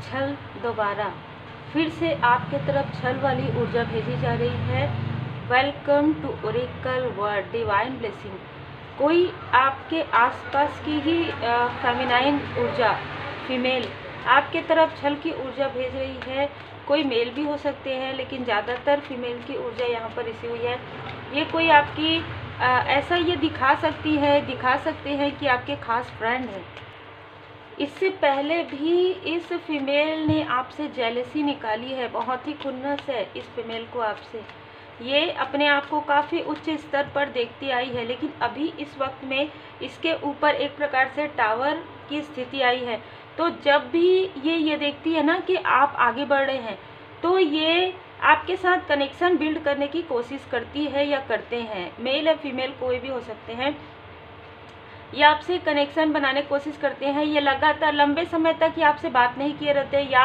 छल दोबारा फिर से आपके तरफ छल वाली ऊर्जा भेजी जा रही है। Welcome to Oracle Word Divine Blessing. कोई आपके आसपास की ही फेमिनाइन ऊर्जा, फीमेल आपके तरफ छल की ऊर्जा भेज रही है। कोई मेल भी हो सकते हैं, लेकिन ज़्यादातर फीमेल की ऊर्जा यहाँ पर रिसीव हुई है। ये कोई आपकी ऐसा ये दिखा सकते हैं कि आपके खास फ्रेंड हैं। इससे पहले भी इस फीमेल ने आपसे जेलसी निकाली है, बहुत ही खुन्नस है इस फीमेल को आपसे। ये अपने आप को काफ़ी उच्च स्तर पर देखती आई है, लेकिन अभी इस वक्त में इसके ऊपर एक प्रकार से टावर की स्थिति आई है। तो जब भी ये देखती है ना कि आप आगे बढ़ रहे हैं, तो ये आपके साथ कनेक्शन बिल्ड करने की कोशिश करती है या करते हैं। मेल या फीमेल कोई भी हो सकते हैं। ये आपसे कनेक्शन बनाने की कोशिश करते हैं। ये लगातार लंबे समय तक ये आपसे बात नहीं किए रहते या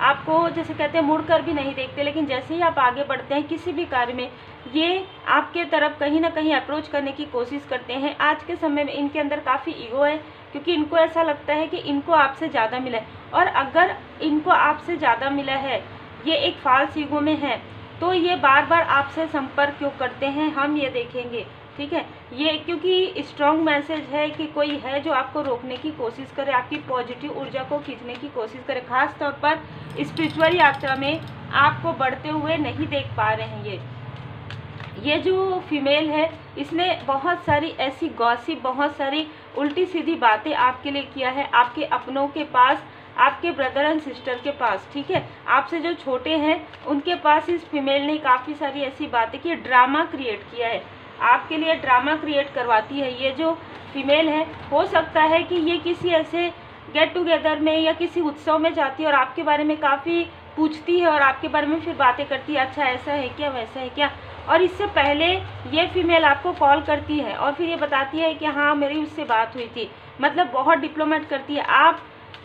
आपको जैसे कहते हैं मुड़ कर भी नहीं देखते, लेकिन जैसे ही आप आगे बढ़ते हैं किसी भी कार्य में, ये आपके तरफ कहीं ना कहीं अप्रोच करने की कोशिश करते हैं। आज के समय में इनके अंदर काफ़ी ईगो है, क्योंकि इनको ऐसा लगता है कि इनको आपसे ज़्यादा मिला है, और अगर इनको आपसे ज़्यादा मिला है, ये एक फाल्स ईगो में है, तो ये बार बार आपसे संपर्क क्यों करते हैं, हम ये देखेंगे। ठीक है, ये क्योंकि स्ट्रॉन्ग मैसेज है कि कोई है जो आपको रोकने की कोशिश करे, आपकी पॉजिटिव ऊर्जा को खींचने की कोशिश करे। खास तौर पर स्पिरिचुअल यात्रा में आपको बढ़ते हुए नहीं देख पा रहे हैं। ये जो फीमेल है, इसने बहुत सारी ऐसी गॉसिप, बहुत सारी उल्टी सीधी बातें आपके लिए किया है, आपके अपनों के पास, आपके ब्रदर एंड सिस्टर के पास। ठीक है, आपसे जो छोटे हैं उनके पास इस फीमेल ने काफ़ी सारी ऐसी बातें की, ड्रामा क्रिएट किया है, आपके लिए ड्रामा क्रिएट करवाती है। ये जो फीमेल है, हो सकता है कि ये किसी ऐसे गेट टुगेदर में या किसी उत्सव में जाती है और आपके बारे में काफ़ी पूछती है और आपके बारे में फिर बातें करती है, अच्छा ऐसा है क्या, वैसा है क्या। और इससे पहले ये फीमेल आपको कॉल करती है और फिर ये बताती है कि हाँ मेरी उससे बात हुई थी, मतलब बहुत डिप्लोमेट करती है।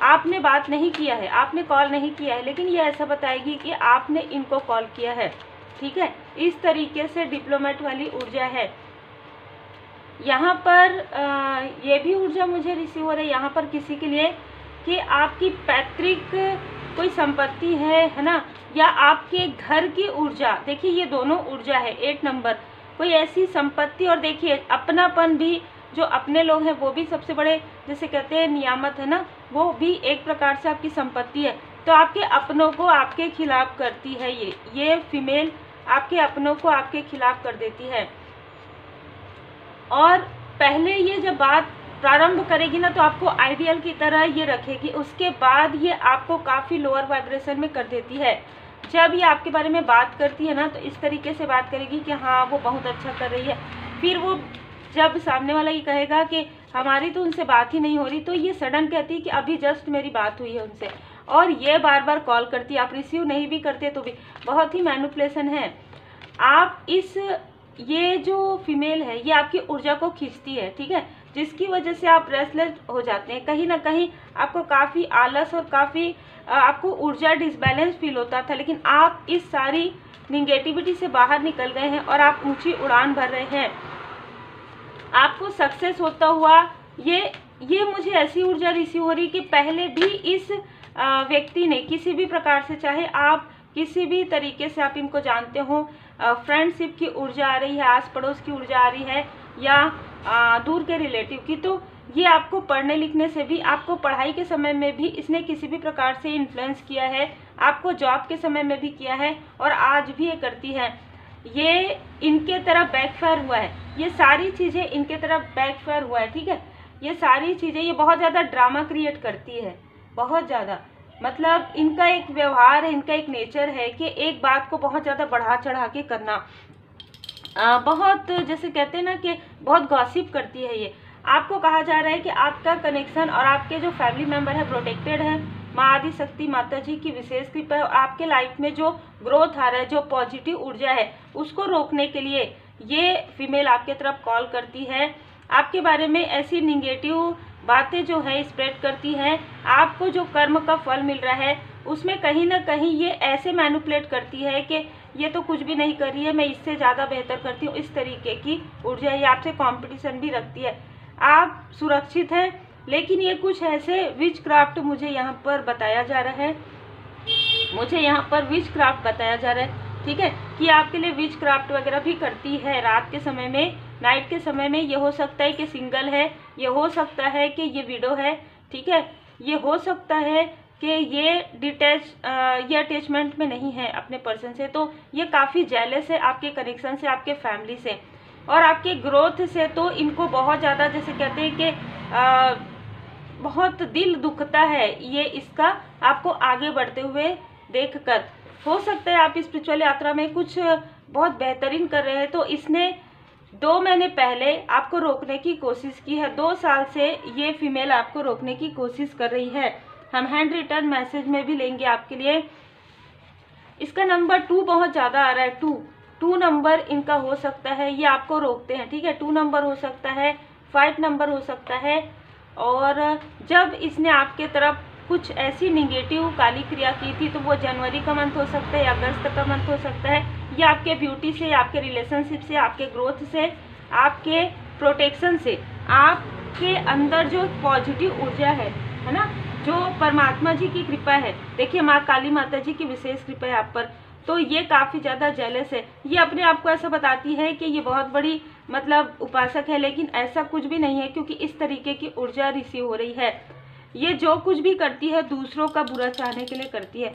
आपने बात नहीं किया है, आपने कॉल नहीं किया है, लेकिन ये ऐसा बताएगी कि आपने इनको कॉल किया है। ठीक है, इस तरीके से डिप्लोमेट वाली ऊर्जा है यहाँ पर। ये भी ऊर्जा मुझे रिसीव हो रही है यहाँ पर किसी के लिए कि आपकी पैतृक कोई संपत्ति है ना, या आपके घर की ऊर्जा। देखिए ये दोनों ऊर्जा है, 8 नंबर, कोई ऐसी संपत्ति। और देखिए अपनापन भी, जो अपने लोग हैं वो भी सबसे बड़े जैसे कहते हैं नियामत है ना, वो भी एक प्रकार से आपकी संपत्ति है। तो आपके अपनों को आपके खिलाफ करती है ये फीमेल, आपके अपनों को आपके खिलाफ कर देती है। और पहले ये जब बात प्रारंभ करेगी ना, तो आपको आइडियल की तरह ये रखेगी, उसके बाद ये आपको काफ़ी लोअर वाइब्रेशन में कर देती है। जब ये आपके बारे में बात करती है ना, तो इस तरीके से बात करेगी कि हाँ वो बहुत अच्छा कर रही है। फिर वो जब सामने वाला ये कहेगा कि हमारी तो उनसे बात ही नहीं हो रही, तो ये सडन कहती है कि अभी जस्ट मेरी बात हुई है उनसे, और ये बार बार कॉल करती है, आप रिसीव नहीं भी करते तो भी। बहुत ही मैनिपुलेशन है। आप ये जो फीमेल है ये आपकी ऊर्जा को खींचती है, ठीक है, जिसकी वजह से आप रेस्टलेस हो जाते हैं। कहीं ना कहीं आपको काफ़ी आलस और काफ़ी आपको ऊर्जा डिसबैलेंस फील होता था, लेकिन आप इस सारी निगेटिविटी से बाहर निकल गए हैं और आप ऊंची उड़ान भर रहे हैं। आपको सक्सेस होता हुआ ये मुझे ऐसी ऊर्जा रिसीव हो रही कि पहले भी इस व्यक्ति ने किसी भी प्रकार से, चाहे आप किसी भी तरीके से आप इनको जानते हो, फ्रेंडशिप की ऊर्जा आ रही है, आस पड़ोस की ऊर्जा आ रही है, या दूर के रिलेटिव की, तो ये आपको पढ़ने लिखने से भी, आपको पढ़ाई के समय में भी इसने किसी भी प्रकार से इन्फ्लुएंस किया है, आपको जॉब के समय में भी किया है, और आज भी ये करती है। ये इनके तरफ बैकफायर हुआ है, ये सारी चीज़ें इनके तरफ बैकफायर हुआ है। ठीक है, ये सारी चीज़ें, ये बहुत ज़्यादा ड्रामा क्रिएट करती है, बहुत ज़्यादा। मतलब इनका एक व्यवहार है, इनका एक नेचर है कि एक बात को बहुत ज़्यादा बढ़ा चढ़ा के करना, बहुत जैसे कहते हैं ना कि बहुत गॉसिप करती है ये। आपको कहा जा रहा है कि आपका कनेक्शन और आपके जो फैमिली मेंबर है प्रोटेक्टेड है, माँ आदि शक्ति माता जी की विशेष कृपा है। आपके लाइफ में जो ग्रोथ आ रहा है, जो पॉजिटिव ऊर्जा है, उसको रोकने के लिए ये फीमेल आपके तरफ कॉल करती है। आपके बारे में ऐसी निगेटिव बातें जो है स्प्रेड करती हैं। आपको जो कर्म का फल मिल रहा है उसमें कहीं ना कहीं ये ऐसे मैनिपुलेट करती है कि ये तो कुछ भी नहीं कर रही है, मैं इससे ज़्यादा बेहतर करती हूँ, इस तरीके की ऊर्जा। ये आपसे कंपटीशन भी रखती है। आप सुरक्षित हैं, लेकिन ये कुछ ऐसे विच क्राफ्ट मुझे यहाँ पर बताया जा रहा है मुझे यहाँ पर विच क्राफ्ट बताया जा रहा है, ठीक है, कि आपके लिए विच क्राफ्ट वगैरह भी करती है रात के समय में, नाइट के समय में। ये हो सकता है कि सिंगल है, ये हो सकता है कि ये विडो है, ठीक है, ये हो सकता है कि ये ये अटैचमेंट में नहीं है अपने पर्सन से, तो ये काफ़ी जेलस है आपके कनेक्शन से, आपके फैमिली से और आपके ग्रोथ से। तो इनको बहुत ज़्यादा, जैसे कहते हैं कि बहुत दिल दुखता है ये इसका आपको आगे बढ़ते हुए देखकर। हो सकता है आप स्पिरिचुअल यात्रा में कुछ बहुत बेहतरीन कर रहे हैं, तो इसने 2 महीने पहले आपको रोकने की कोशिश की है। 2 साल से ये फीमेल आपको रोकने की कोशिश कर रही है। हम हैंड रिटर्न मैसेज में भी लेंगे आपके लिए। इसका नंबर 2 बहुत ज़्यादा आ रहा है। 2 नंबर इनका हो सकता है, ये आपको रोकते हैं, ठीक है। 2 नंबर हो सकता है, 5 नंबर हो सकता है। और जब इसने आपके तरफ कुछ ऐसी निगेटिव काली क्रिया की थी, तो वो जनवरी का मंथ हो सकता है या अगस्त का मंथ हो सकता है। ये आपके ब्यूटी से, आपके रिलेशनशिप से, आपके ग्रोथ से, आपके प्रोटेक्शन से, आपके अंदर जो पॉजिटिव ऊर्जा है ना, जो परमात्मा जी की कृपा है, देखिए माँ काली माता जी की विशेष कृपा है आप पर, तो ये काफ़ी ज़्यादा जेलस है। ये अपने आप को ऐसा बताती है कि ये बहुत बड़ी मतलब उपासक है, लेकिन ऐसा कुछ भी नहीं है, क्योंकि इस तरीके की ऊर्जा रिसीव हो रही है। ये जो कुछ भी करती है दूसरों का बुरा चाहने के लिए करती है।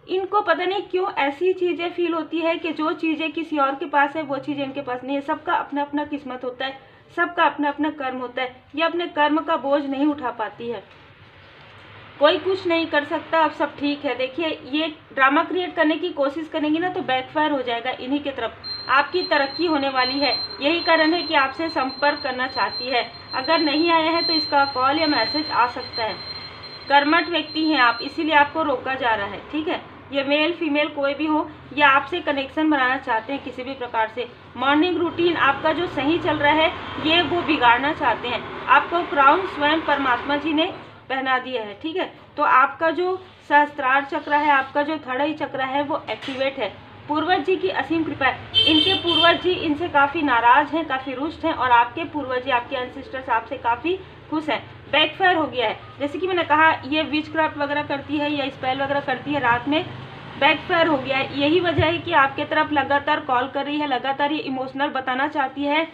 इनको पता नहीं क्यों ऐसी चीज़ें फील होती है कि जो चीज़ें किसी और के पास है वो चीज़ें इनके पास नहीं है। सबका अपना अपना किस्मत होता है, सबका अपना अपना कर्म होता है। ये अपने कर्म का बोझ नहीं उठा पाती है, कोई कुछ नहीं कर सकता, अब सब ठीक है। देखिए ये ड्रामा क्रिएट करने की कोशिश करेंगी ना, तो बैकफायर हो जाएगा इन्हीं की तरफ। आपकी तरक्की होने वाली है, यही कारण है कि आपसे संपर्क करना चाहती है। अगर नहीं आया है तो इसका कॉल या मैसेज आ सकता है। कर्मठ व्यक्ति हैं आप, इसीलिए आपको रोका जा रहा है, ठीक है। ये मेल फीमेल कोई भी हो, ये आपसे कनेक्शन बनाना चाहते हैं किसी भी प्रकार से। मॉर्निंग रूटीन आपका जो सही चल रहा है ये वो बिगाड़ना चाहते हैं। आपको क्राउन स्वयं परमात्मा जी ने पहना दिया है, ठीक है। तो आपका जो सहस्त्रार चक्र है, आपका जो थर्ड आई चक्र है वो एक्टिवेट है। पूर्वज जी की असीम कृपा है। इनके पूर्वज जी इनसे काफ़ी नाराज हैं, काफ़ी रुष्ट हैं, और आपके पूर्वज जी, आपके एंसेस्टर्स आपसे काफ़ी खुश हैं। बैकफायर हो गया है, जैसे कि मैंने कहा ये विच क्राफ्ट वगैरह करती है या स्पेल वगैरह करती है रात में, बैकफायर हो गया है। यही वजह है कि आपके तरफ लगातार कॉल कर रही है, लगातार ये इमोशनल बताना चाहती है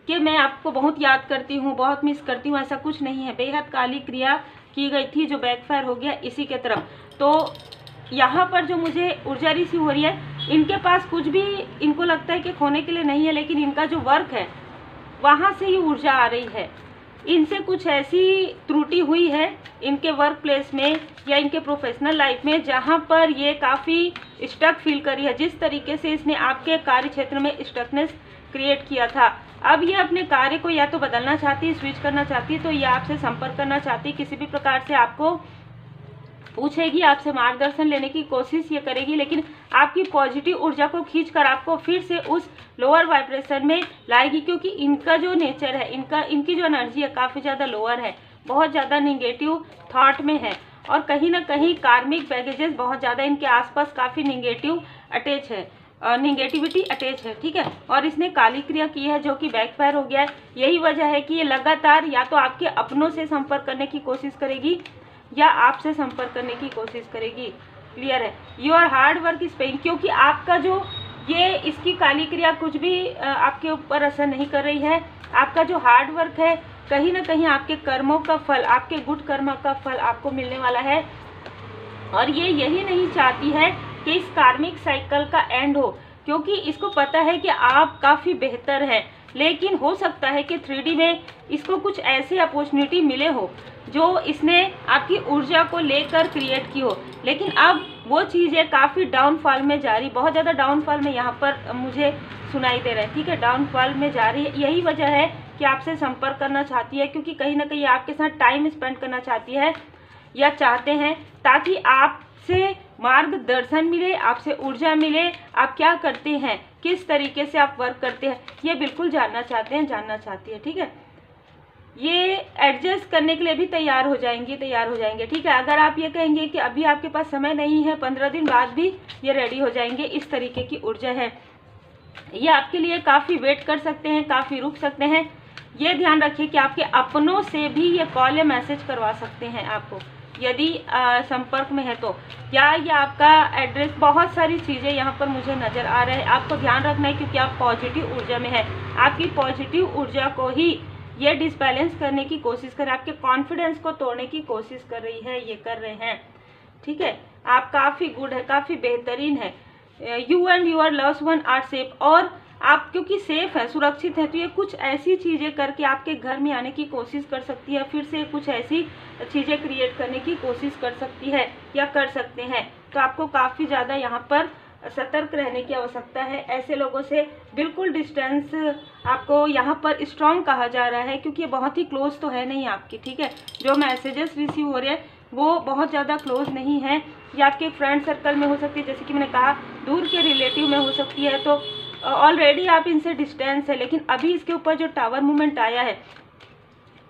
कि मैं आपको बहुत याद करती हूँ, बहुत मिस करती हूँ। ऐसा कुछ नहीं है, बेहद काली क्रिया की गई थी जो बैकफायर हो गया इसी के तरफ। तो यहाँ पर जो मुझे ऊर्जा रिसीव हो रही है, इनके पास कुछ भी इनको लगता है कि खोने के लिए नहीं है, लेकिन इनका जो वर्क है वहाँ से ही ऊर्जा आ रही है। इनसे कुछ ऐसी त्रुटि हुई है इनके वर्क प्लेस में या इनके प्रोफेशनल लाइफ में, जहाँ पर ये काफ़ी स्टक फील करी है। जिस तरीके से इसने आपके कार्य क्षेत्र में स्टकनेस क्रिएट किया था, अब ये अपने कार्य को या तो बदलना चाहती है, स्विच करना चाहती है, तो ये आपसे संपर्क करना चाहती है, किसी भी प्रकार से आपको पूछेगी, आपसे मार्गदर्शन लेने की कोशिश ये करेगी, लेकिन आपकी पॉजिटिव ऊर्जा को खींचकर आपको फिर से उस लोअर वाइब्रेशन में लाएगी, क्योंकि इनका जो नेचर है, इनकी जो एनर्जी है काफ़ी ज़्यादा लोअर है, बहुत ज़्यादा निगेटिव थॉट में है, और कहीं ना कहीं कार्मिक बैगेजेस बहुत ज़्यादा इनके आसपास काफ़ी निगेटिव अटैच है, निगेटिविटी अटैच है, ठीक है। और इसने काली क्रिया की है जो कि बैकफायर हो गया है। यही वजह है कि ये लगातार या तो आपके अपनों से संपर्क करने की कोशिश करेगी या आपसे संपर्क करने की कोशिश करेगी। क्लियर है। Your hard work is paying, क्योंकि आपका जो ये इसकी काली क्रिया कुछ भी आपके ऊपर असर नहीं कर रही है। आपका जो हार्ड वर्क है कहीं ना कहीं आपके कर्मों का फल, आपके गुड कर्म का फल आपको मिलने वाला है। और ये यही नहीं चाहती है कि इस कार्मिक साइकिल का एंड हो, क्योंकि इसको पता है कि आप काफ़ी बेहतर हैं, लेकिन हो सकता है कि 3D में इसको कुछ ऐसे अपॉर्चुनिटी मिले हो जो इसने आपकी ऊर्जा को लेकर क्रिएट की हो, लेकिन अब वो चीज़ें काफ़ी डाउनफॉल में जा रही, बहुत ज़्यादा डाउनफॉल में यहाँ पर मुझे सुनाई दे रहा है, ठीक है। डाउनफॉल में जा रही है, यही वजह है कि आपसे संपर्क करना चाहती है, क्योंकि कहीं ना कहीं आपके साथ टाइम स्पेंड करना चाहती है या चाहते हैं, ताकि आपसे मार्गदर्शन मिले, आपसे ऊर्जा मिले, आप क्या करते हैं, किस तरीके से आप वर्क करते हैं, ये बिल्कुल जानना चाहते हैं, जानना चाहती है, ठीक है। ये एडजस्ट करने के लिए भी तैयार हो जाएंगे, ठीक है। अगर आप ये कहेंगे कि अभी आपके पास समय नहीं है, 15 दिन बाद भी ये रेडी हो जाएंगे, इस तरीके की ऊर्जा है। ये आपके लिए काफ़ी वेट कर सकते हैं, काफ़ी रुक सकते हैं। ये ध्यान रखिए कि आपके अपनों से भी ये कॉल या मैसेज करवा सकते हैं आपको, यदि संपर्क में है तो, या ये आपका एड्रेस, बहुत सारी चीज़ें यहाँ पर मुझे नज़र आ रहे हैं। आपको ध्यान रखना है क्योंकि आप पॉजिटिव ऊर्जा में है। आपकी पॉजिटिव ऊर्जा को ही ये डिसबैलेंस करने की कोशिश कर, आपके कॉन्फिडेंस को तोड़ने की कोशिश कर रही है, ये कर रहे हैं। ठीक है, आप काफ़ी गुड है, काफ़ी बेहतरीन है। You and your loved one are safe, और आप क्योंकि सेफ है, सुरक्षित है, तो ये कुछ ऐसी चीज़ें करके आपके घर में आने की कोशिश कर सकती है, फिर से कुछ ऐसी चीज़ें क्रिएट करने की कोशिश कर सकती है या कर सकते हैं। तो आपको काफ़ी ज़्यादा यहाँ पर सतर्क रहने की आवश्यकता है। ऐसे लोगों से बिल्कुल डिस्टेंस आपको यहाँ पर स्ट्रॉन्ग कहा जा रहा है, क्योंकि ये बहुत ही क्लोज तो है नहीं आपकी। ठीक है, जो मैसेजेस रिसीव हो रहे हैं वो बहुत ज़्यादा क्लोज नहीं है। ये आपके फ्रेंड सर्कल में हो सकती है, जैसे कि मैंने कहा, दूर के रिलेटिव में हो सकती है। तो ऑलरेडी आप इनसे डिस्टेंस है, लेकिन अभी इसके ऊपर जो टावर मूवमेंट आया है,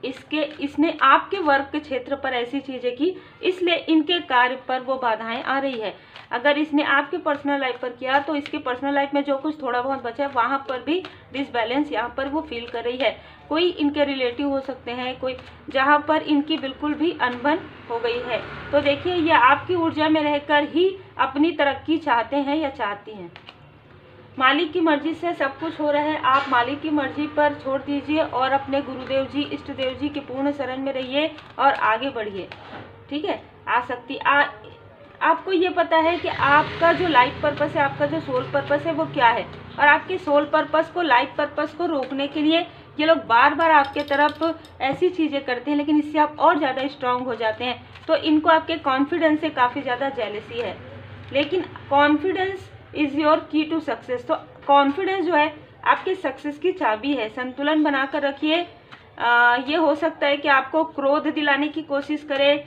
इसने आपके वर्क के क्षेत्र पर ऐसी चीज़ें की, इसलिए इनके कार्य पर वो बाधाएं आ रही है। अगर इसने आपके पर्सनल लाइफ पर किया तो इसके पर्सनल लाइफ में जो कुछ थोड़ा बहुत बचा है वहाँ पर भी डिसबैलेंस यहाँ पर वो फील कर रही है। कोई इनके रिलेटिव हो सकते हैं, कोई जहाँ पर इनकी बिल्कुल भी अनबन हो गई है। तो देखिए, ये आपकी ऊर्जा में रहकर ही अपनी तरक्की चाहते हैं या चाहती हैं। मालिक की मर्जी से सब कुछ हो रहा है, आप मालिक की मर्जी पर छोड़ दीजिए और अपने गुरुदेव जी, इष्ट देव जी के पूर्ण शरण में रहिए और आगे बढ़िए। ठीक है, आपको ये पता है कि आपका जो लाइफ पर्पस है, आपका जो सोल पर्पस है वो क्या है, और आपके सोल पर्पस को, लाइफ पर्पस को रोकने के लिए ये लोग बार बार आपके तरफ ऐसी चीज़ें करते हैं, लेकिन इससे आप और ज़्यादा स्ट्रांग हो जाते हैं। तो इनको आपके कॉन्फिडेंस से काफ़ी ज़्यादा जेलसी है, लेकिन कॉन्फिडेंस इज़ योर की टू सक्सेस। तो कॉन्फिडेंस जो है आपके सक्सेस की चाबी है। संतुलन बनाकर रखिए। ये हो सकता है कि आपको क्रोध दिलाने की कोशिश करे,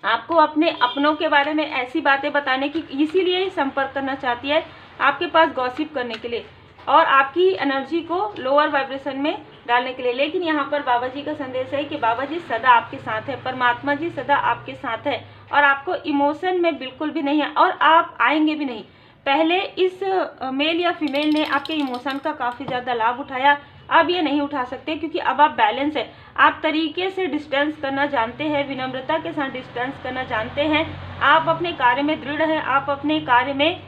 आपको अपने अपनों के बारे में ऐसी बातें बताने की, इसीलिए ही संपर्क करना चाहती है आपके पास गॉसिप करने के लिए और आपकी एनर्जी को लोअर वाइब्रेशन में डालने के लिए। लेकिन यहाँ पर बाबा जी का संदेश है कि बाबा जी सदा आपके साथ है, परमात्मा जी सदा आपके साथ है, और आपको इमोशन में बिल्कुल भी नहीं है, और आप आएंगे भी नहीं। पहले इस मेल या फीमेल ने आपके इमोशन का काफ़ी ज़्यादा लाभ उठाया, अब ये नहीं उठा सकते, क्योंकि अब आप बैलेंस है। आप तरीके से डिस्टेंस करना जानते हैं, विनम्रता के साथ डिस्टेंस करना जानते हैं, आप अपने कार्य में दृढ़ हैं, आप अपने कार्य में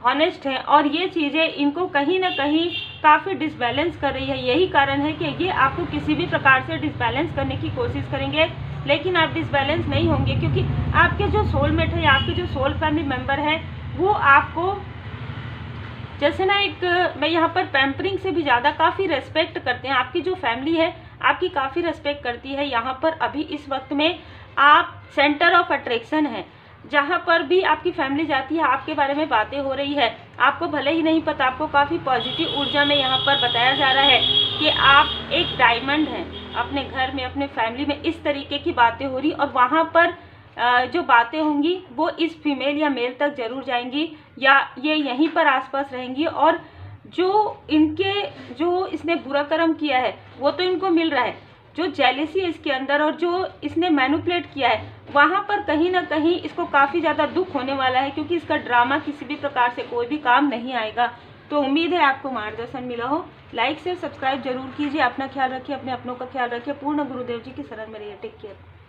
हॉनेस्ट हैं, और ये चीज़ें इनको कहीं ना कहीं काफ़ी डिसबैलेंस कर रही है। यही कारण है कि ये आपको किसी भी प्रकार से डिसबैलेंस करने की कोशिश करेंगे, लेकिन आप डिसबैलेंस नहीं होंगे, क्योंकि आपके जो सोलमेट है, आपके जो सोल फैमिली मेम्बर है, वो आपको जैसे ना मैं यहाँ पर पैम्परिंग से भी ज़्यादा काफ़ी रेस्पेक्ट करते हैं। आपकी जो फैमिली है आपकी काफ़ी रेस्पेक्ट करती है। यहाँ पर अभी इस वक्त में आप सेंटर ऑफ अट्रैक्शन है, जहाँ पर भी आपकी फैमिली जाती है आपके बारे में बातें हो रही है। आपको भले ही नहीं पता, आपको काफ़ी पॉजिटिव ऊर्जा में यहाँ पर बताया जा रहा है कि आप एक डायमंड हैं। अपने घर में, अपने फैमिली में इस तरीके की बातें हो रही, और वहाँ पर जो बातें होंगी वो इस फीमेल या मेल तक जरूर जाएंगी, या ये यहीं पर आसपास रहेंगी, और जो इसने बुरा कर्म किया है वो तो इनको मिल रहा है, जो जेलेसी है इसके अंदर और जो इसने मैनिपुलेट किया है वहाँ पर कहीं ना कहीं इसको काफ़ी ज़्यादा दुख होने वाला है, क्योंकि इसका ड्रामा किसी भी प्रकार से कोई भी काम नहीं आएगा। तो उम्मीद है आपको मार्गदर्शन मिला हो। लाइक शेयर सब्सक्राइब जरूर कीजिए। अपना ख्याल रखिए, अपने अपनों का ख्याल रखिए। पूर्ण गुरुदेव जी की शरण में रहिए। Take care.